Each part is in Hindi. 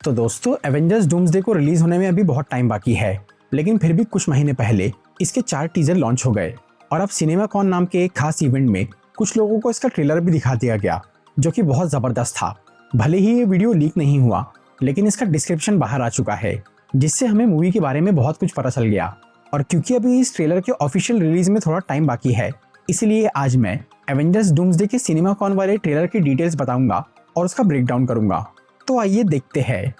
तो दोस्तों, एवेंजर्स डूम्सडे को रिलीज होने में अभी बहुत टाइम बाकी है, लेकिन फिर भी कुछ महीने पहले इसके 4 टीजर लॉन्च हो गए और अब सिनेमाकॉन नाम के एक खास इवेंट में कुछ लोगों को इसका ट्रेलर भी दिखा दिया गया, जो कि बहुत जबरदस्त था। भले ही ये वीडियो लीक नहीं हुआ, लेकिन इसका डिस्क्रिप्शन बाहर आ चुका है, जिससे हमें मूवी के बारे में बहुत कुछ पता चल गया। और क्योंकि अभी इस ट्रेलर के ऑफिशियल रिलीज में थोड़ा टाइम बाकी है, इसलिए आज मैं एवेंजर्स डूम्सडे के सिनेमाकॉन वाले ट्रेलर की डिटेल्स बताऊंगा और उसका ब्रेकडाउन करूंगा। तो आइए देखते हैं।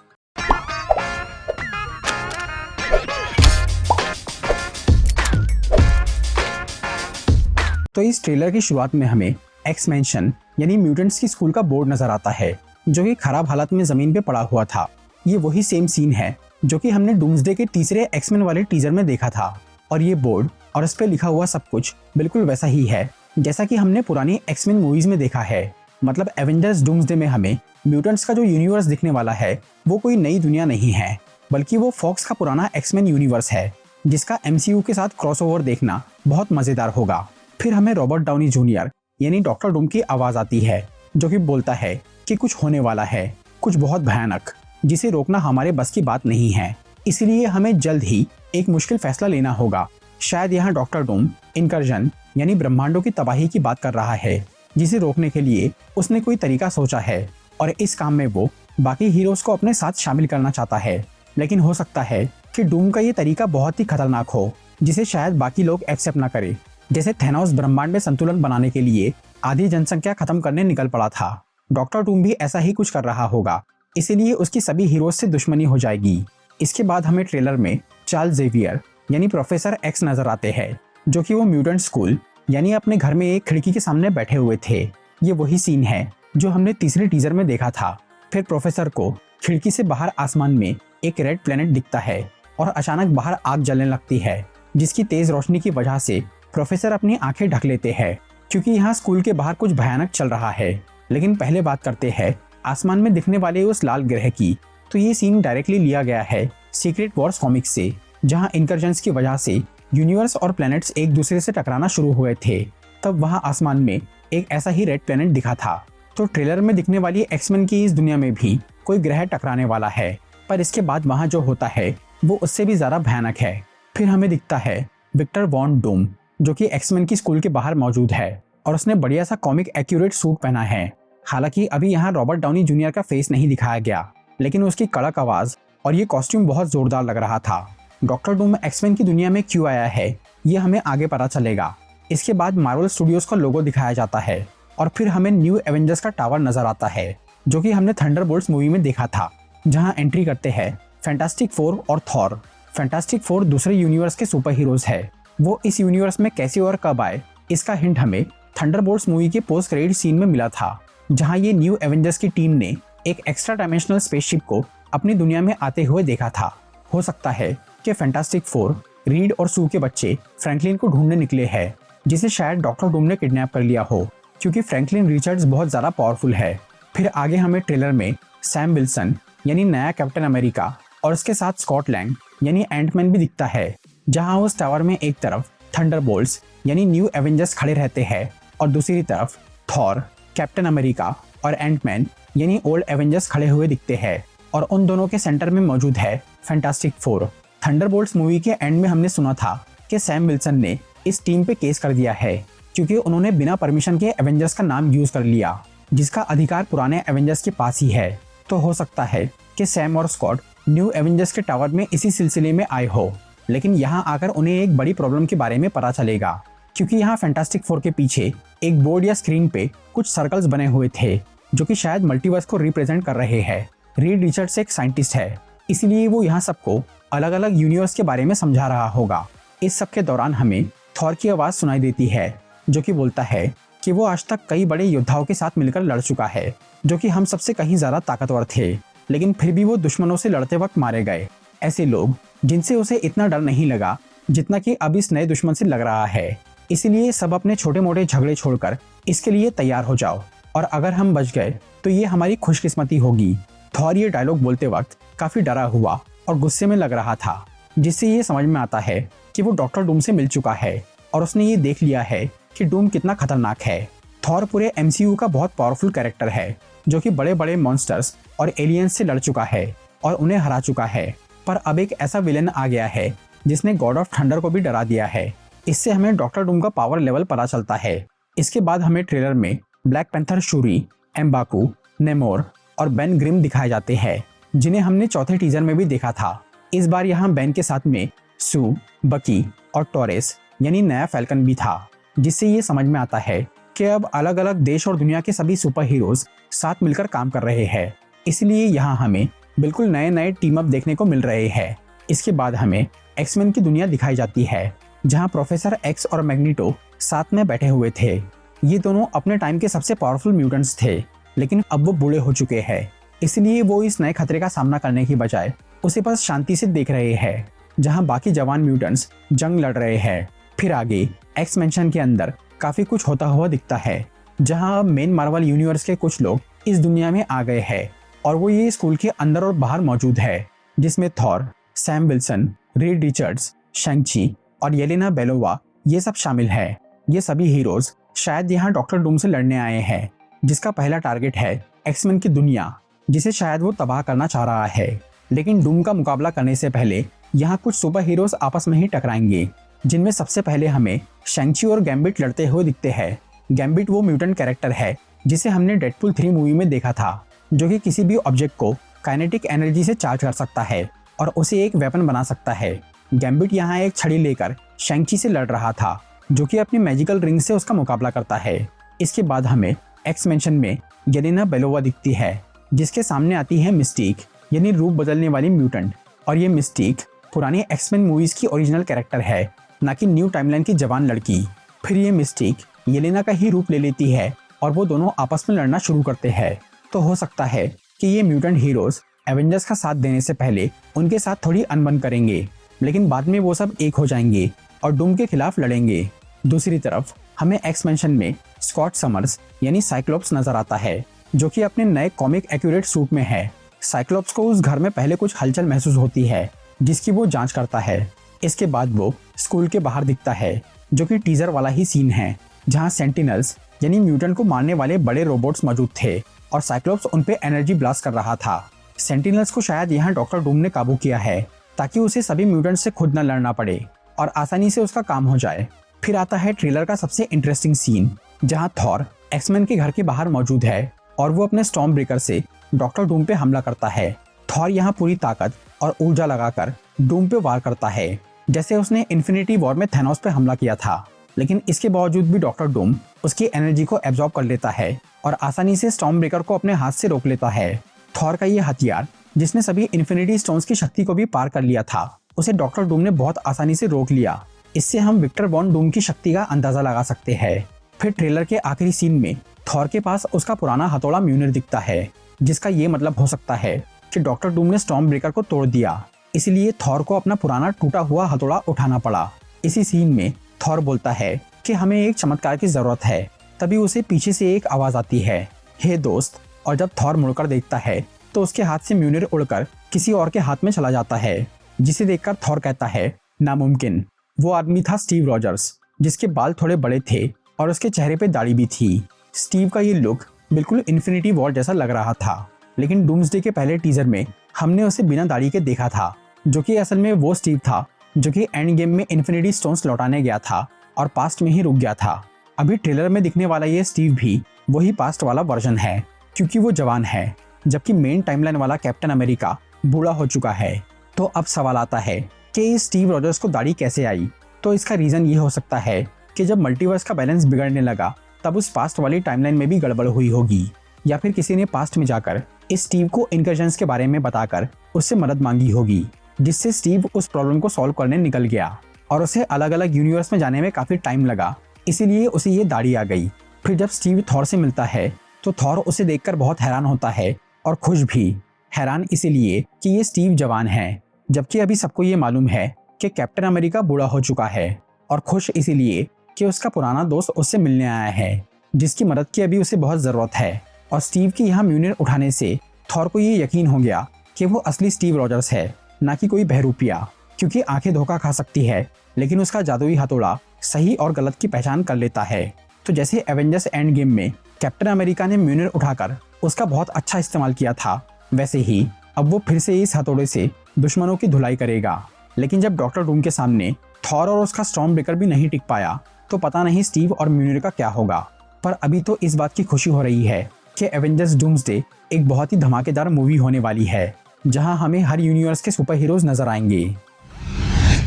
तो इस ट्रेलर की शुरुआत में हमें एक्स मैंशन यानी म्यूटेंट्स की स्कूल का बोर्ड नजर आता है, जो कि खराब हालत में जमीन पे पड़ा हुआ था। ये वही सेम सीन है जो कि हमने डूम्सडे के तीसरे एक्समैन वाले टीजर में देखा था, और ये बोर्ड और इस पे लिखा हुआ सब कुछ बिल्कुल वैसा ही है जैसा कि हमने पुरानी एक्समैन मूवीज में देखा है। मतलब एवेंजर्स डूम्सडे में हमें म्यूटेंट्स का जो यूनिवर्स दिखने वाला है वो कोई नई दुनिया नहीं है, बल्कि वो फॉक्स का पुराना एक्समैन यूनिवर्स है, जिसका एमसीयू के साथ क्रॉसओवर देखना बहुत मजेदार होगा। फिर हमें रॉबर्ट डाउनी जूनियर यानी डॉक्टर डूम की आवाज आती है, जो कि बोलता है कि कुछ होने वाला है, कुछ बहुत भयानक, जिसे रोकना हमारे बस की बात नहीं है। इसलिए हमें जल्द ही एक मुश्किल फैसला लेना होगा। शायद यहाँ डॉक्टर डूम इनकर्जन यानी ब्रह्मांडों की तबाही की बात कर रहा है, जिसे रोकने के लिए उसने कोई तरीका सोचा है, और इस काम में वो बाकी हीरोज को अपने साथ शामिल करना चाहता है। लेकिन हो सकता है कि डूम का ये तरीका बहुत ही खतरनाक हो, जिसे शायद बाकी लोग एक्सेप्ट ना करें। जैसे थैनोस ब्रह्मांड में संतुलन बनाने के लिए आधी जनसंख्या खत्म करने निकल पड़ा था, डॉक्टर डूम भी ऐसा ही कुछ कर रहा होगा, इसीलिए उसकी सभी हीरोज से दुश्मनी हो जाएगी। इसके बाद हमें ट्रेलर में चार्ल्स जेवियर यानी प्रोफेसर एक्स नजर आते हैं, जो कि वो म्यूटेंट स्कूल यानी अपने घर में एक खिड़की के सामने बैठे हुए थे। ये वही सीन है जो हमने तीसरे टीजर में देखा था। फिर प्रोफेसर को खिड़की से बाहर आसमान में एक रेड प्लेनेट दिखता है और अचानक बाहर आग जलने लगती है, जिसकी तेज रोशनी की वजह से प्रोफेसर अपनी आंखें ढक लेते हैं, क्योंकि यहाँ स्कूल के बाहर कुछ भयानक चल रहा है। लेकिन पहले बात करते हैं आसमान में दिखने वाले उस लाल ग्रह की। तो ये सीन डायरेक्टली लिया गया है सीक्रेट वॉर्स कॉमिक्स से, जहाँ इनकर्जन्स की वजह से यूनिवर्स और प्लैनेट्स एक दूसरे से टकराना शुरू हुए थे। तब वहाँ आसमान में एक ऐसा ही रेड प्लैनेट दिखा था। तो ट्रेलर में दिखने वाली एक्समैन की इस दुनिया में भी कोई ग्रह टकराने वाला है, पर इसके बाद वहाँ जो होता है वो उससे भी ज्यादा भयानक है। फिर हमें दिखता है विक्टर वॉन डूम, जो कि एक्समैन की स्कूल के बाहर मौजूद है, और उसने बढ़िया सा कॉमिक एक्यूरेट सूट पहना है। हालांकि अभी यहाँ रॉबर्ट डाउनी जूनियर का फेस नहीं दिखाया गया, लेकिन उसकी कड़क आवाज और ये कॉस्ट्यूम बहुत जोरदार लग रहा था। डॉक्टर डूम एक्समैन की दुनिया में क्यों आया है ये हमें आगे पता चलेगा। इसके बाद मार्वल स्टूडियोज का लोगो दिखाया जाता है, और फिर हमें न्यू एवेंजर्स का टावर नजर आता है, जो कि हमने थंडरबोल्ट्स मूवी में देखा था, जहां एंट्री करते हैं फैंटास्टिक फोर और थॉर। फैंटास्टिक फोर दूसरे यूनिवर्स के सुपर हीरोज है। वो इस यूनिवर्स में कैसे और कब आए, इसका हिंट हमें थंडरबोल्ट्स मूवी के पोस्ट क्रेडिट सीन में मिला था, जहां ये न्यू एवेंजर्स की टीम ने एक एक्स्ट्रा डायमेंशनल स्पेसशिप को अपनी दुनिया में आते हुए देखा था। हो सकता है कि फैंटास्टिक फोर रीड और सू के बच्चे फ्रैंकलिन को ढूंढने निकले हैं, जिसे शायद डॉक्टर डूम ने किडनैप कर लिया हो, क्योंकि फ्रैंकलिन रिचर्ड्स बहुत ज्यादा पावरफुल है। फिर आगे हमें ट्रेलर में सैम विल्सन यानी नया कैप्टन अमेरिका और उसके साथ स्कॉट लैंग यानी एंटमैन भी दिखता है, जहां उस टावर में एक तरफ थंडरबोल्ट्स यानी न्यू एवेंजर्स खड़े रहते हैं और दूसरी तरफ थॉर, कैप्टन अमेरिका और एंटमैन यानी ओल्ड एवेंजर्स खड़े हुए दिखते हैं, और उन दोनों के सेंटर में मौजूद है फैंटास्टिक फोर। थंडरबोल्ट्स मूवी के एंड में हमने सुना था कि सैम विल्सन ने इस टीम पे केस कर दिया है, क्योंकि उन्होंने बिना परमिशन के एवेंजर्स का नाम यूज कर लिया, जिसका अधिकार पुराने एवेंजर्स के पास ही है। तो हो सकता है कि सैम और स्कॉट न्यू एवेंजर्स के टावर में इसी सिलसिले में आए हो, लेकिन यहाँ आकर उन्हें एक बड़ी प्रॉब्लम के बारे में पता चलेगा, क्योंकि यहाँ फैंटास्टिक फोर के पीछे एक बोर्ड या स्क्रीन पे कुछ सर्कल्स बने हुए थे, जो कि शायद मल्टीवर्स को रिप्रेजेंट कर रहे हैं। रीड रिचर्ड्स एक साइंटिस्ट है, इसलिए वो यहाँ सबको अलग अलग यूनिवर्स के बारे में समझा रहा होगा। इस सब के दौरान हमें थॉर की आवाज सुनाई देती है, जो कि बोलता है कि वो आज तक कई बड़े योद्धाओं के साथ मिलकर लड़ चुका है, जो कि हम सबसे कहीं ज्यादा ताकतवर थे, लेकिन फिर भी वो दुश्मनों से लड़ते वक्त मारे गए। ऐसे लोग जिनसे उसे इतना डर नहीं लगा जितना कि अब इस नए दुश्मन से लग रहा है। इसीलिए सब अपने छोटे मोटे झगड़े छोड़कर इसके लिए तैयार हो जाओ, और अगर हम बच गए तो ये हमारी खुशकिस्मती होगी। थॉर ये डायलॉग बोलते वक्त काफी डरा हुआ और गुस्से में लग रहा था, जिससे ये समझ में आता है कि वो डॉक्टर डूम से मिल चुका है और उसने ये देख लिया है कि डूम कितना खतरनाक है। थॉर पूरे एमसीयू का बहुत पावरफुल कैरेक्टर है, जो कि बड़े बड़े मॉन्स्टर्स और एलियंस से लड़ चुका है और उन्हें हरा चुका है। पर अब एक ऐसा विलेन आ गया है जिसने गॉड ऑफ थंडर को भी डरा दिया है। इससे हमें डॉक्टर डूम का पावर लेवल पता चलता है। इसके बाद हमें ट्रेलर में ब्लैक पैंथर शूरी, एम्बाकू, नेमोर और बेन ग्रिम दिखाए जाते हैं, जिन्हें हमने चौथे टीजर में भी देखा था। इस बार यहाँ बेन के साथ में सू, बकी और टॉरेस यानी नया फैल्कन भी था, जिससे ये समझ में आता है कि अब अलग अलग देश और दुनिया के सभी सुपर हीरोज साथ मिलकर काम कर रहे हैं। इसलिए यहाँ हमें बिल्कुल नए नए टीम अप देखने को मिल रहे हैं। इसके बाद हमें एक्समैन की दुनिया दिखाई जाती है, जहाँ प्रोफेसर एक्स और मैग्नीटो साथ में बैठे हुए थे। ये दोनों अपने टाइम के सबसे पावरफुल म्यूटेंट्स थे, लेकिन अब वो बूढ़े हो चुके हैं। इसलिए वो इस नए खतरे का सामना करने की बजाय उसे बस शांति से देख रहे हैं, जहाँ बाकी जवान म्यूटेंट्स जंग लड़ रहे हैं। फिर आगे एक्स मैंशन के अंदर काफी कुछ होता हुआ दिखता है, जहाँ मेन मार्वल यूनिवर्स के कुछ लोग इस दुनिया में आ गए हैं और वो ये स्कूल के अंदर और बाहर मौजूद है, जिसमें Thor, Sam Wilson, Reed Richards, शैंग-ची और येलेना बेलोवा ये सब शामिल है। ये सभी हीरोज शायद यहाँ डॉक्टर डूम से लड़ने आए हैं, जिसका पहला टारगेट है एक्समैन की दुनिया, जिसे शायद वो तबाह करना चाह रहा है। लेकिन डूम का मुकाबला करने से पहले यहाँ कुछ सुपर हीरोज आपस में ही टकराएंगे, जिनमें सबसे पहले हमें शैंग-ची और गैम्बिट लड़ते हुए दिखते हैं। गैम्बिट वो म्यूटेंट कैरेक्टर है जिसे हमने डेडपूल 3 मूवी में देखा था, जो कि किसी भी ऑब्जेक्ट को काइनेटिक एनर्जी से चार्ज कर सकता है और उसे एक वेपन बना सकता है। गैम्बिट यहाँ एक छड़ी लेकर शैंग-ची से लड़ रहा था, जो कि अपनी मैजिकल रिंग से उसका मुकाबला करता है। इसके बाद हमें एक्स मैंशन में येलेना बेलोवा दिखती है, जिसके सामने आती है मिस्टीक यानी रूप बदलने वाली म्यूटेंट। और ये मिस्टीक पुरानी एक्समैन मूवीज की ओरिजिनल कैरेक्टर है, ना कि न्यू टाइमलाइन की जवान लड़की। फिर ये मिस्टीक येलेना का ही रूप ले लेती है और वो दोनों आपस में लड़ना शुरू करते हैं। तो हो सकता है कि ये म्यूटेंट हीरोज एवेंजर्स का साथ देने से पहले उनके साथ थोड़ी अनबन करेंगे, लेकिन बाद में वो सब एक हो जाएंगे और डूम के खिलाफ लड़ेंगे। दूसरी तरफ हमें एक्स मैंशन में स्कॉट समर्स यानी साइक्लोप्स नजर आता है, जो कि अपने नए कॉमिक एक्यूरेट सूट में है। साइक्लोप्स को उस घर में पहले कुछ हलचल महसूस होती है, जिसकी वो जांच करता है। इसके बाद वो स्कूल के बाहर दिखता है, जो कि टीजर वाला ही सीन है, जहां सेंटिनल्स यानी म्यूटेंट को मारने वाले बड़े रोबोट्स मौजूद थे और साइक्लोप्स उन पे एनर्जी ब्लास्ट कर रहा था। सेंटिनल्स को शायद यहाँ डॉक्टर डूम ने काबू किया है, ताकि उसे सभी म्यूटेंट्स से खुद न लड़ना पड़े और आसानी से उसका काम हो जाए। फिर आता है ट्रेलर का सबसे इंटरेस्टिंग सीन, जहाँ थॉर एक्समैन के घर के बाहर मौजूद है और वो अपने स्टॉर्म ब्रेकर से डॉक्टर डूम पे हमला करता है। थॉर यहाँ पूरी ताकत और ऊर्जा लगाकर डूम पे वार करता है, जैसे उसने इन्फिनिटी वॉर में थैनोस पे हमला किया था। लेकिन इसके बावजूद भी डॉक्टर डूम उसकी एनर्जी को एब्जॉर्ब कर लेता है और आसानी से स्टॉर्म ब्रेकर को अपने हाथ से रोक लेता है। थॉर का ये हथियार, जिसने सभी इन्फिनिटी स्टोन्स की शक्ति को भी पार कर लिया था, उसे डॉक्टर डूम ने बहुत आसानी से रोक लिया। इससे हम विक्टर वॉन डूम की शक्ति का अंदाजा लगा सकते हैं। फिर ट्रेलर के आखिरी सीन में थॉर के पास उसका पुराना हथौड़ा म्यूनिर दिखता है, जिसका ये मतलब हो सकता है कि डॉक्टर डूम ने स्टॉर्म ब्रेकर को तोड़ दिया, इसलिए थॉर को अपना पुराना टूटा हुआ हथौड़ा उठाना पड़ा। इसी सीन में थॉर बोलता है कि हमें एक चमत्कार की जरूरत है। तभी उसे पीछे से एक आवाज आती है, हे दोस्त। और जब थॉर मुड़कर देखता है तो उसके हाथ से म्यूनिर उड़कर किसी और के हाथ में चला जाता है, जिसे देखकर थॉर कहता है, नामुमकिन। वो आदमी था स्टीव रॉजर्स, जिसके बाल थोड़े बड़े थे और उसके चेहरे पे दाढ़ी भी थी। स्टीव का ये लुक बिल्कुल इन्फिनिटी वॉर जैसा लग रहा था, लेकिन डूम्सडे के पहले टीजर में हमने उसे बिना दाढ़ी के देखा था, जो कि असल में वो स्टीव था जो कि एंड गेम में इन्फिनिटी स्टोन्स लौटाने गया था और पास्ट में ही रुक गया था। अभी ट्रेलर में दिखने वाला ये स्टीव भी वही पास्ट वाला वर्जन है, क्योंकि वो जवान है, जबकि मेन टाइमलाइन वाला कैप्टन अमेरिका बूढ़ा हो चुका है। तो अब सवाल आता है कि स्टीव रॉजर्स को दाढ़ी कैसे आई। तो इसका रीजन ये हो सकता है कि जब मल्टीवर्स का बैलेंस बिगड़ने लगा, तब उस पास्ट वाली टाइमलाइन में भी गड़बड़ हुई होगी, या फिर किसी ने पास्ट में जाकर इस स्टीव को इनकर्जन्स के बारे में बताकर उससे मदद मांगी होगी, जिससे स्टीव उस प्रॉब्लम को सॉल्व करने निकल गया और उसे अलग अलग यूनिवर्स में जाने में काफी टाइम लगा, इसीलिए उसे ये दाढ़ी आ गई। फिर जब स्टीव थॉर से मिलता है तो थॉर उसे देखकर बहुत हैरान होता है और खुश भी। हैरान इसीलिए कि ये स्टीव जवान है, जबकि अभी सबको ये मालूम है कि कैप्टन अमेरिका बूढ़ा हो चुका है, और खुश इसीलिए कि उसका पुराना दोस्त उससे मिलने आया है, जिसकी मदद की अभी उसे बहुत जरूरत है। और स्टीव की यहाँ म्यूनिर उठाने से थॉर को ये यकीन हो गया कि वो असली स्टीव रॉजर्स है, ना कि कोई बहरूपिया, क्योंकि आंखें धोखा खा सकती है, लेकिन उसका जादुई हथौड़ा सही और गलत की पहचान कर लेता है। तो जैसे एवेंजर्स एंड गेम में कैप्टन अमेरिका ने म्यूनिर उठाकर उसका बहुत अच्छा इस्तेमाल किया था, वैसे ही अब वो फिर से इस हथौड़े से दुश्मनों की धुलाई करेगा। लेकिन जब डॉक्टर डूम के सामने थॉर और उसका स्टॉर्म ब्रेकर भी नहीं टिक पाया तो पता नहीं स्टीव और म्यूनिर का क्या होगा। पर अभी तो इस बात की खुशी हो रही है कि एवेंजर्स डूम्सडे एक बहुत ही धमाकेदार मूवी होने वाली है, जहां हमें हर यूनिवर्स के सुपर हीरोज नजर आएंगे।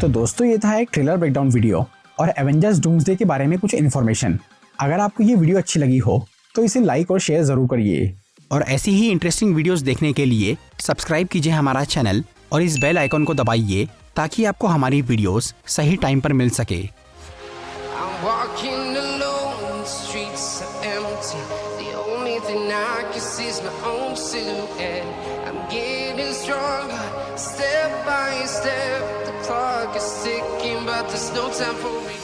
तो दोस्तों, ये था एक ट्रेलर ब्रेकडाउन वीडियो और एवेंजर्स डूम्सडे के बारे में कुछ इन्फॉर्मेशन। अगर आपको ये वीडियो अच्छी लगी हो तो इसे लाइक और शेयर जरूर करिए। और ऐसी ही इंटरेस्टिंग वीडियोस देखने के लिए सब्सक्राइब कीजिए हमारा चैनल और इस बेल आइकन को दबाइए ताकि आपको हमारी वीडियोस सही टाइम पर मिल सके। I'm walking alone, the streets are empty. The only thing I can see is my own silhouette. I'm getting stronger, step by step. The clock is ticking, but there's no time for me.